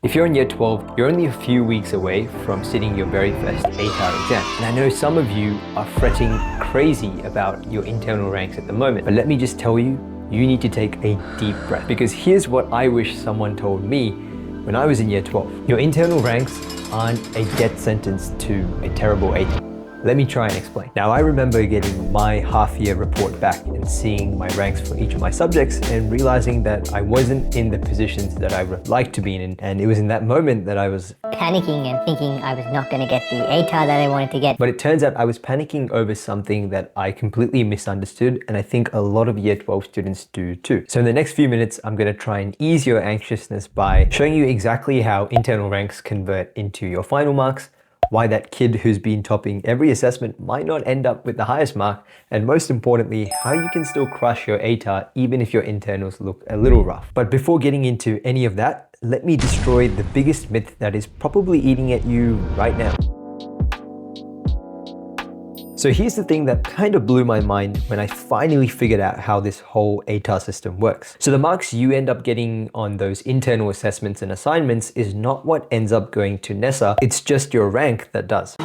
If you're in year 12, you're only a few weeks away from sitting your very first ATAR exam. And I know some of you are fretting crazy about your internal ranks at the moment, but let me just tell you, you need to take a deep breath, because here's what I wish someone told me when I was in year 12. Your internal ranks aren't a death sentence to a terrible ATAR. Let me try and explain. Now, I remember getting my half-year report back and seeing my ranks for each of my subjects and realizing that I wasn't in the positions that I would like to be in. And it was in that moment that I was panicking and thinking I was not going to get the ATAR that I wanted to get. But it turns out I was panicking over something that I completely misunderstood, and I think a lot of year 12 students do too. So in the next few minutes, I'm going to try and ease your anxiousness by showing you exactly how internal ranks convert into your final marks, why that kid who's been topping every assessment might not end up with the highest mark, and most importantly, how you can still crush your ATAR even if your internals look a little rough. But before getting into any of that, let me destroy the biggest myth that is probably eating at you right now. So here's the thing that kind of blew my mind when I finally figured out how this whole ATAR system works. So the marks you end up getting on those internal assessments and assignments is not what ends up going to NESA, it's just your rank that does.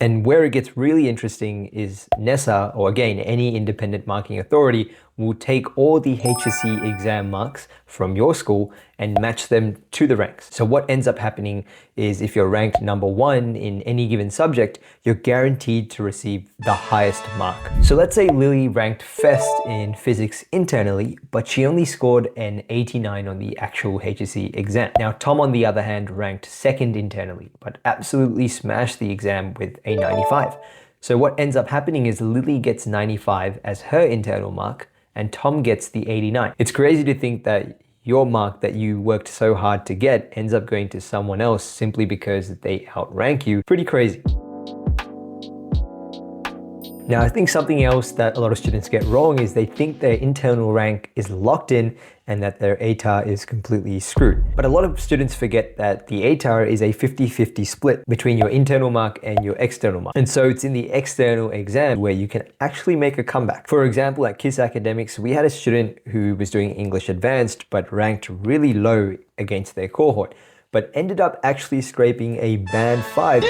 And where it gets really interesting is NESA, or again, any independent marking authority, will take all the HSC exam marks from your school and match them to the ranks. So what ends up happening is if you're ranked number 1 in any given subject, you're guaranteed to receive the highest mark. So let's say Lily ranked first in physics internally, but she only scored an 89 on the actual HSC exam. Now, Tom, on the other hand, ranked second internally, but absolutely smashed the exam with a 95. So what ends up happening is Lily gets 95 as her internal mark, and Tom gets the 89. It's crazy to think that your mark that you worked so hard to get ends up going to someone else simply because they outrank you. Pretty crazy. Now, I think something else that a lot of students get wrong is they think their internal rank is locked in and that their ATAR is completely screwed. But a lot of students forget that the ATAR is a 50-50 split between your internal mark and your external mark. And so it's in the external exam where you can actually make a comeback. For example, at KISS Academics, we had a student who was doing English Advanced but ranked really low against their cohort, but ended up actually scraping a band 5.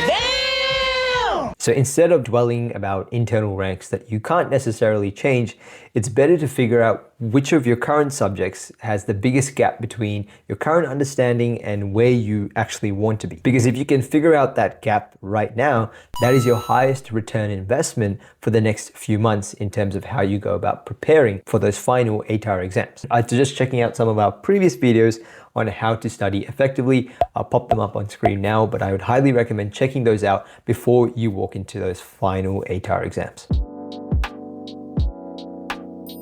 So instead of dwelling about internal ranks that you can't necessarily change, it's better to figure out which of your current subjects has the biggest gap between your current understanding and where you actually want to be. Because if you can figure out that gap right now, that is your highest return investment for the next few months in terms of how you go about preparing for those final ATAR exams. After just checking out some of our previous videos on how to study effectively, I'll pop them up on screen now, but I would highly recommend checking those out before you walk into those final ATAR exams.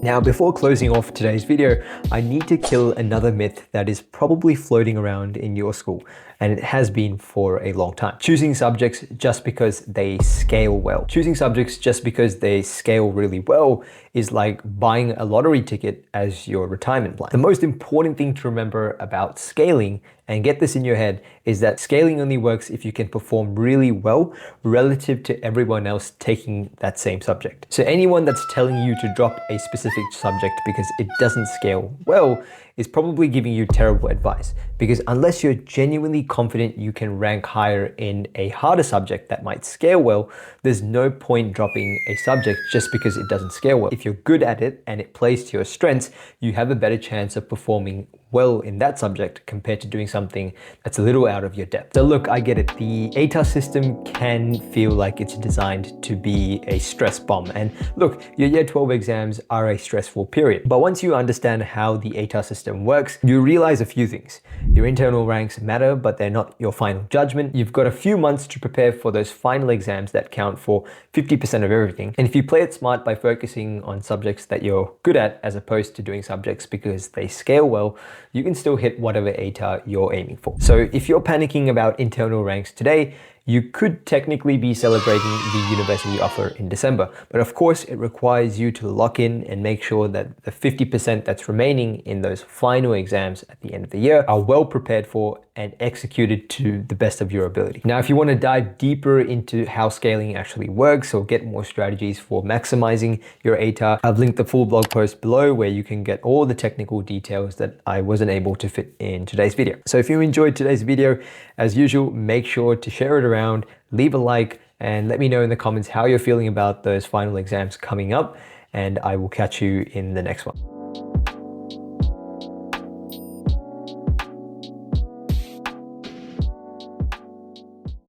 Now, before closing off today's video, I need to kill another myth that is probably floating around in your school, and it has been for a long time. Choosing subjects just because they scale well. Choosing subjects just because they scale really well is like buying a lottery ticket as your retirement plan. The most important thing to remember about scaling, and get this in your head, is that scaling only works if you can perform really well relative to everyone else taking that same subject. So anyone that's telling you to drop a specific subject because it doesn't scale well is probably giving you terrible advice, because unless you're genuinely confident you can rank higher in a harder subject that might scale well, there's no point dropping a subject just because it doesn't scale well. If you're good at it and it plays to your strengths, you have a better chance of performing well in that subject compared to doing something that's a little out of your depth. So look, I get it. The ATAR system can feel like it's designed to be a stress bomb. And look, your year 12 exams are a stressful period. But once you understand how the ATAR system works, you realize a few things. Your internal ranks matter, but they're not your final judgment. You've got a few months to prepare for those final exams that count for 50% of everything. And if you play it smart by focusing on subjects that you're good at, as opposed to doing subjects because they scale well, you can still hit whatever ATAR you're aiming for. So if you're panicking about internal ranks today, you could technically be celebrating the university offer in December. But of course, it requires you to lock in and make sure that the 50% that's remaining in those final exams at the end of the year are well prepared for and execute it to the best of your ability. Now, if you want to dive deeper into how scaling actually works or get more strategies for maximizing your ATAR, I've linked the full blog post below where you can get all the technical details that I wasn't able to fit in today's video. So if you enjoyed today's video, as usual, make sure to share it around, leave a like, and let me know in the comments how you're feeling about those final exams coming up, and I will catch you in the next one.